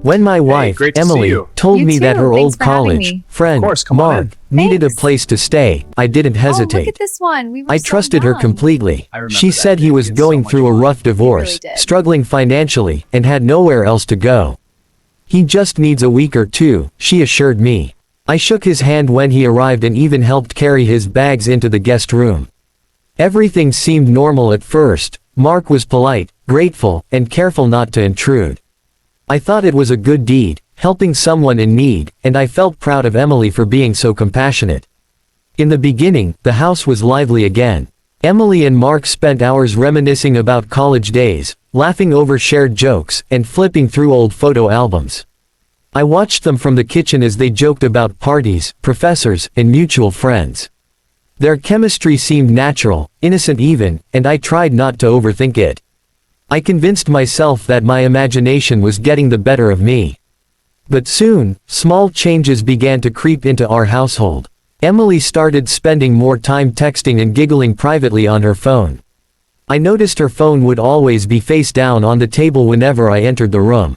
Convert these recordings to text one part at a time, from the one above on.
When my Hey, wife, great to see Emily, you. told You me that too. her Thanks old for having college me. friend, Of course, come on Mark, in. needed a Thanks. place to stay, I didn't Oh, look hesitate. at this one. We were I so trusted her young. completely. I remember She that said he day. was We had going so much through a fun. rough divorce, did. struggling financially, and had nowhere else to go. He just needs a week or two, she assured me. I shook his hand when he arrived and even helped carry his bags into the guest room. Everything seemed normal at first. Mark was polite, grateful, and careful not to intrude. I thought it was a good deed, helping someone in need, and I felt proud of Emily for being so compassionate. In the beginning, the house was lively again. Emily and Mark spent hours reminiscing about college days, laughing over shared jokes, and flipping through old photo albums. I watched them from the kitchen as they joked about parties, professors, and mutual friends. Their chemistry seemed natural, innocent even, and I tried not to overthink it. I convinced myself that my imagination was getting the better of me. But soon, small changes began to creep into our household. Emily started spending more time texting and giggling privately on her phone. I noticed her phone would always be face down on the table whenever I entered the room.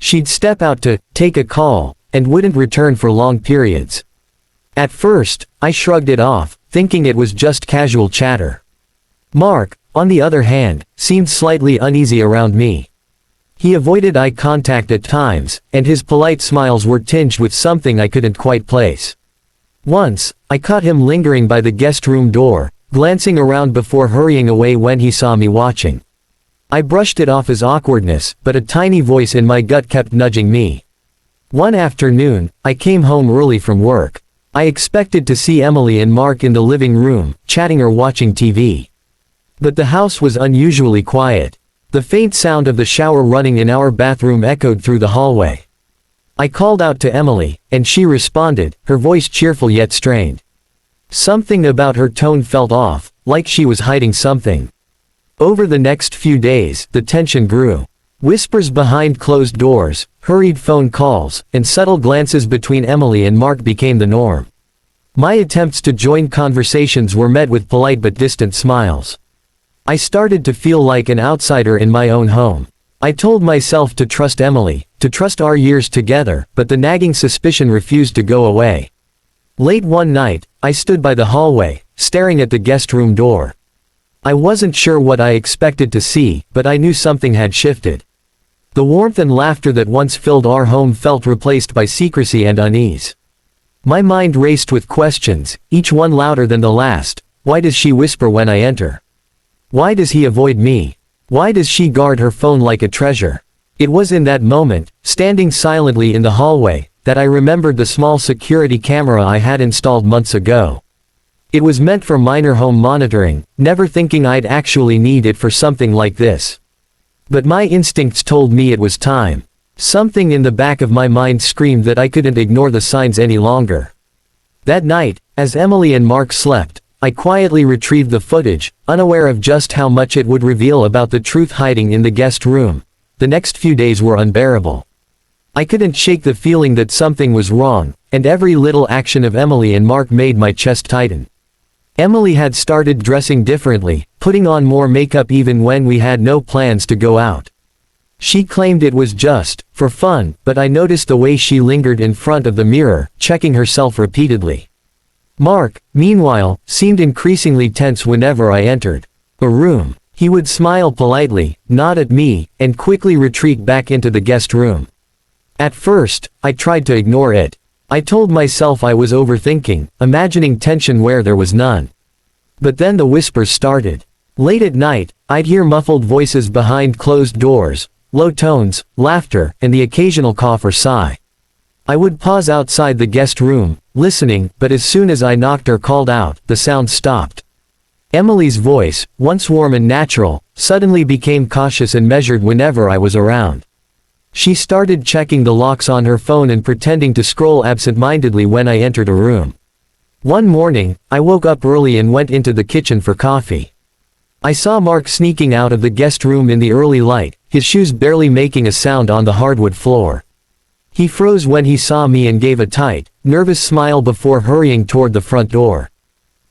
She'd step out to take a call, and wouldn't return for long periods. At first, I shrugged it off, thinking it was just casual chatter. Mark, on the other hand, seemed slightly uneasy around me. He avoided eye contact at times, and his polite smiles were tinged with something I couldn't quite place. Once, I caught him lingering by the guest room door, glancing around before hurrying away when he saw me watching. I brushed it off as awkwardness, but a tiny voice in my gut kept nudging me. One afternoon, I came home early from work. I expected to see Emily and Mark in the living room, chatting or watching TV. But the house was unusually quiet. The faint sound of the shower running in our bathroom echoed through the hallway. I called out to Emily, and she responded, her voice cheerful yet strained. Something about her tone felt off, like she was hiding something. Over the next few days, the tension grew. Whispers behind closed doors, hurried phone calls, and subtle glances between Emily and Mark became the norm. My attempts to join conversations were met with polite but distant smiles. I started to feel like an outsider in my own home. I told myself to trust Emily, to trust our years together, but the nagging suspicion refused to go away. Late one night, I stood by the hallway, staring at the guest room door. I wasn't sure what I expected to see, but I knew something had shifted. The warmth and laughter that once filled our home felt replaced by secrecy and unease. My mind raced with questions, each one louder than the last. Why does she whisper when I enter? Why does he avoid me? Why does she guard her phone like a treasure? It was in that moment, standing silently in the hallway, that I remembered the small security camera I had installed months ago. It was meant for minor home monitoring, never thinking I'd actually need it for something like this. But my instincts told me it was time. Something in the back of my mind screamed that I couldn't ignore the signs any longer. That night, as Emily and Mark slept, I quietly retrieved the footage, unaware of just how much it would reveal about the truth hiding in the guest room. The next few days were unbearable. I couldn't shake the feeling that something was wrong, and every little action of Emily and Mark made my chest tighten. Emily had started dressing differently, putting on more makeup even when we had no plans to go out. She claimed it was just for fun, but I noticed the way she lingered in front of the mirror, checking herself repeatedly. Mark, meanwhile, seemed increasingly tense whenever I entered a room. He would smile politely, nod at me, and quickly retreat back into the guest room. At first, I tried to ignore it. I told myself I was overthinking, imagining tension where there was none. But then the whispers started. Late at night, I'd hear muffled voices behind closed doors, low tones, laughter, and the occasional cough or sigh. I would pause outside the guest room, listening, but as soon as I knocked or called out, the sound stopped. Emily's voice, once warm and natural, suddenly became cautious and measured whenever I was around. She started checking the locks on her phone and pretending to scroll absent-mindedly when I entered a room. One morning, I woke up early and went into the kitchen for coffee. I saw Mark sneaking out of the guest room in the early light, his shoes barely making a sound on the hardwood floor. He froze when he saw me and gave a tight, nervous smile before hurrying toward the front door.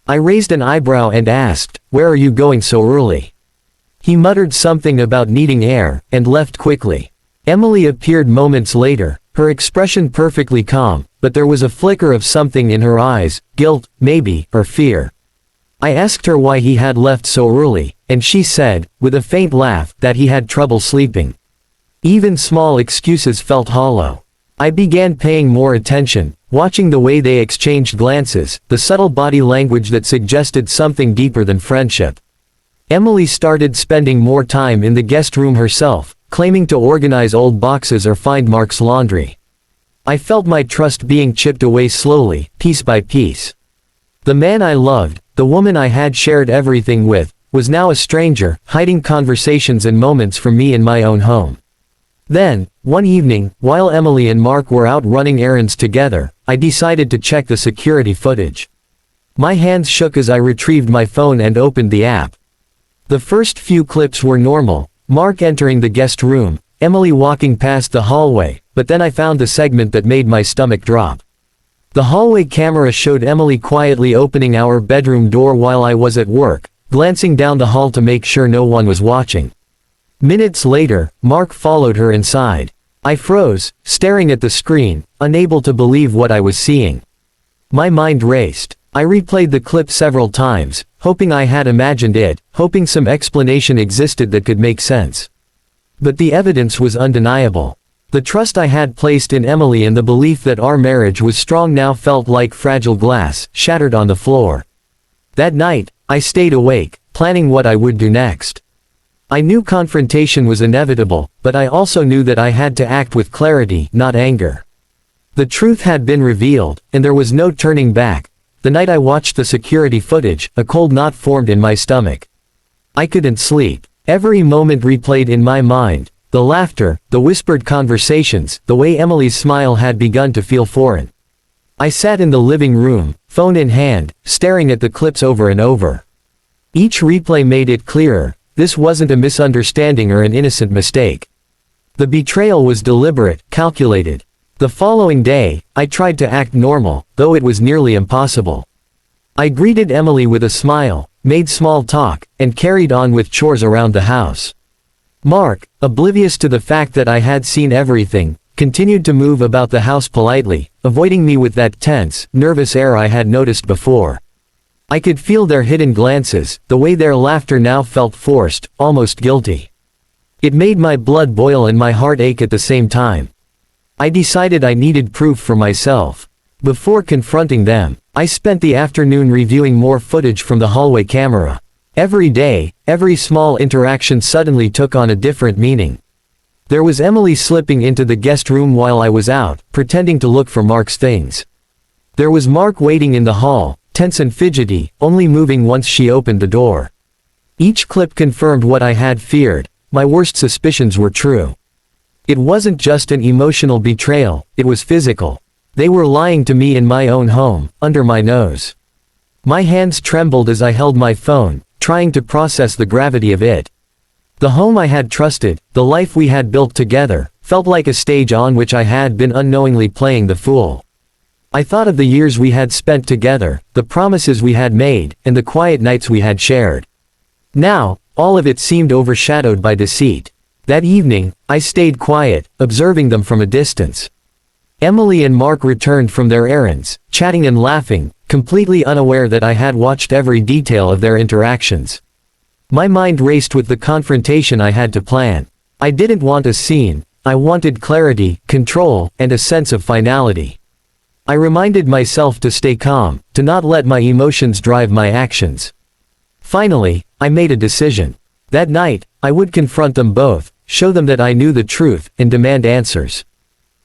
I raised an eyebrow and asked, "Where are you going so early?" He muttered something about needing air, and left quickly. Emily appeared moments later, her expression perfectly calm, but there was a flicker of something in her eyes, guilt, maybe, or fear. I asked her why he had left so early, and she said, with a faint laugh, that he had trouble sleeping. Even small excuses felt hollow. I began paying more attention, watching the way they exchanged glances, the subtle body language that suggested something deeper than friendship. Emily started spending more time in the guest room herself, claiming to organize old boxes or find Mark's laundry. I felt my trust being chipped away slowly, piece by piece. The man I loved, the woman I had shared everything with, was now a stranger, hiding conversations and moments from me in my own home. Then, one evening, while Emily and Mark were out running errands together, I decided to check the security footage. My hands shook as I retrieved my phone and opened the app. The first few clips were normal, Mark entering the guest room, Emily walking past the hallway, but then I found the segment that made my stomach drop. The hallway camera showed Emily quietly opening our bedroom door while I was at work, glancing down the hall to make sure no one was watching. Minutes later, Mark followed her inside. I froze, staring at the screen, unable to believe what I was seeing. My mind raced. I replayed the clip several times, hoping I had imagined it, hoping some explanation existed that could make sense. But the evidence was undeniable. The trust I had placed in Emily and the belief that our marriage was strong now felt like fragile glass, shattered on the floor. That night, I stayed awake, planning what I would do next. I knew confrontation was inevitable, but I also knew that I had to act with clarity, not anger. The truth had been revealed, and there was no turning back. The night I watched the security footage, a cold knot formed in my stomach. I couldn't sleep. Every moment replayed in my mind, the laughter, the whispered conversations, the way Emily's smile had begun to feel foreign. I sat in the living room, phone in hand, staring at the clips over and over. Each replay made it clearer. This wasn't a misunderstanding or an innocent mistake. The betrayal was deliberate, calculated. The following day, I tried to act normal, though it was nearly impossible. I greeted Emily with a smile, made small talk, and carried on with chores around the house. Mark, oblivious to the fact that I had seen everything, continued to move about the house politely, avoiding me with that tense, nervous air I had noticed before. I could feel their hidden glances, the way their laughter now felt forced, almost guilty. It made my blood boil and my heart ache at the same time. I decided I needed proof for myself. Before confronting them, I spent the afternoon reviewing more footage from the hallway camera. Every day, every small interaction suddenly took on a different meaning. There was Emily slipping into the guest room while I was out, pretending to look for Mark's things. There was Mark waiting in the hall, tense and fidgety, only moving once she opened the door. Each clip confirmed what I had feared. My worst suspicions were true. It wasn't just an emotional betrayal, it was physical. They were lying to me in my own home, under my nose. My hands trembled as I held my phone, trying to process the gravity of it. The home I had trusted, the life we had built together, felt like a stage on which I had been unknowingly playing the fool. I thought of the years we had spent together, the promises we had made, and the quiet nights we had shared. Now, all of it seemed overshadowed by deceit. That evening, I stayed quiet, observing them from a distance. Emily and Mark returned from their errands, chatting and laughing, completely unaware that I had watched every detail of their interactions. My mind raced with the confrontation I had to plan. I didn't want a scene, I wanted clarity, control, and a sense of finality. I reminded myself to stay calm, to not let my emotions drive my actions. Finally, I made a decision. That night, I would confront them both, show them that I knew the truth, and demand answers.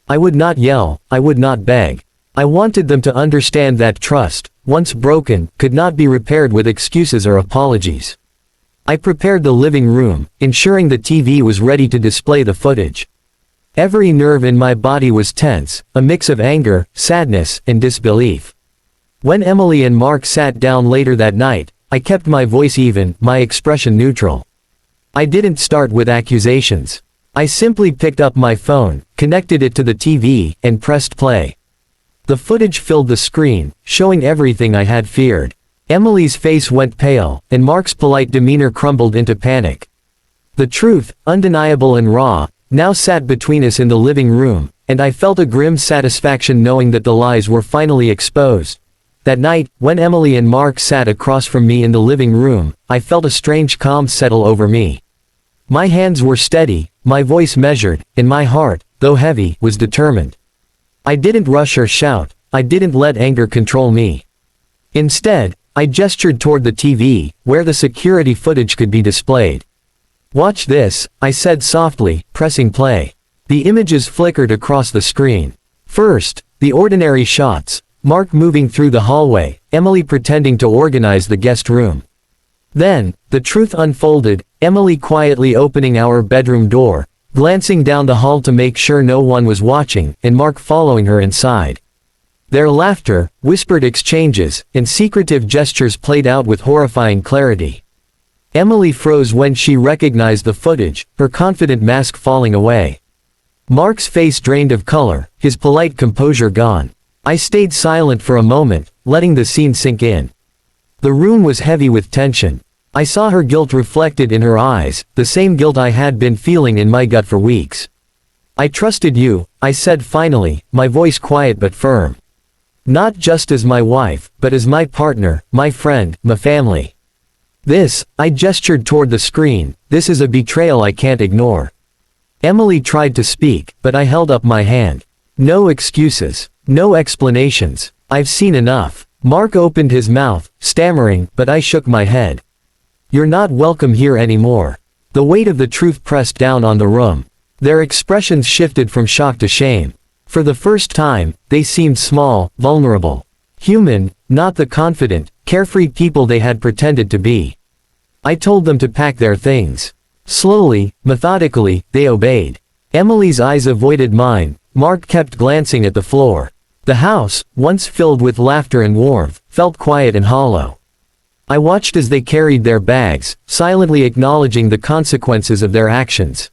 I would not yell, I would not beg. I wanted them to understand that trust, once broken, could not be repaired with excuses or apologies. I prepared the living room, ensuring the TV was ready to display the footage. Every nerve in my body was tense, a mix of anger, sadness, and disbelief. When Emily and Mark sat down later that night, I kept my voice even, my expression neutral. I didn't start with accusations. I simply picked up my phone, connected it to the TV, and pressed play. The footage filled the screen, showing everything I had feared. Emily's face went pale, and Mark's polite demeanor crumbled into panic. The truth, undeniable and raw, now sat between us in the living room, and I felt a grim satisfaction knowing that the lies were finally exposed. That night, when Emily and Mark sat across from me in the living room, I felt a strange calm settle over me. My hands were steady, my voice measured, and my heart, though heavy, was determined. I didn't rush or shout, I didn't let anger control me. Instead, I gestured toward the TV, where the security footage could be displayed. "Watch this," I said softly, pressing play. The images flickered across the screen. First, the ordinary shots, Mark moving through the hallway, Emily pretending to organize the guest room. Then, the truth unfolded, Emily quietly opening our bedroom door, glancing down the hall to make sure no one was watching, and Mark following her inside. Their laughter, whispered exchanges, and secretive gestures played out with horrifying clarity. Emily froze when she recognized the footage, her confident mask falling away. Mark's face drained of color, his polite composure gone. I stayed silent for a moment, letting the scene sink in. The room was heavy with tension. I saw her guilt reflected in her eyes, the same guilt I had been feeling in my gut for weeks. "I trusted you," I said finally, my voice quiet but firm. "Not just as my wife, but as my partner, my friend, my family. This," I gestured toward the screen, "this is a betrayal I can't ignore." Emily tried to speak, but I held up my hand. "No excuses. No explanations. I've seen enough." Mark opened his mouth, stammering, but I shook my head. "You're not welcome here anymore." The weight of the truth pressed down on the room. Their expressions shifted from shock to shame. For the first time, they seemed small, vulnerable. Human, not the confident, carefree people they had pretended to be. I told them to pack their things. Slowly, methodically, they obeyed. Emily's eyes avoided mine. Mark kept glancing at the floor. The house, once filled with laughter and warmth, felt quiet and hollow. I watched as they carried their bags, silently acknowledging the consequences of their actions.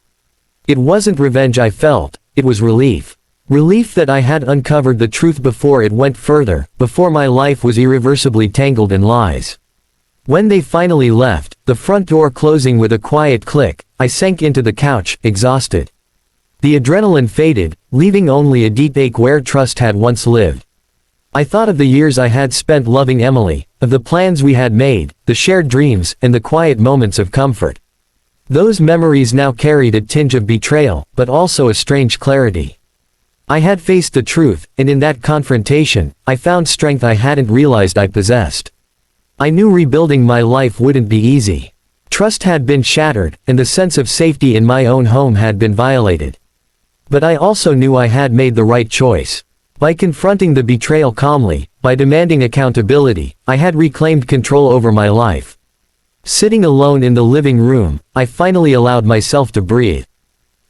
It wasn't revenge I felt, it was relief. Relief that I had uncovered the truth before it went further, before my life was irreversibly tangled in lies. When they finally left, the front door closing with a quiet click, I sank into the couch, exhausted. The adrenaline faded, leaving only a deep ache where trust had once lived. I thought of the years I had spent loving Emily, of the plans we had made, the shared dreams, and the quiet moments of comfort. Those memories now carried a tinge of betrayal, but also a strange clarity. I had faced the truth, and in that confrontation, I found strength I hadn't realized I possessed. I knew rebuilding my life wouldn't be easy. Trust had been shattered, and the sense of safety in my own home had been violated. But I also knew I had made the right choice. By confronting the betrayal calmly, by demanding accountability, I had reclaimed control over my life. Sitting alone in the living room, I finally allowed myself to breathe.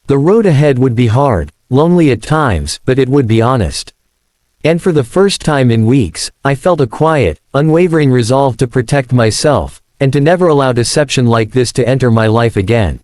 The road ahead would be hard, lonely at times, but it would be honest. And for the first time in weeks, I felt a quiet, unwavering resolve to protect myself, and to never allow deception like this to enter my life again.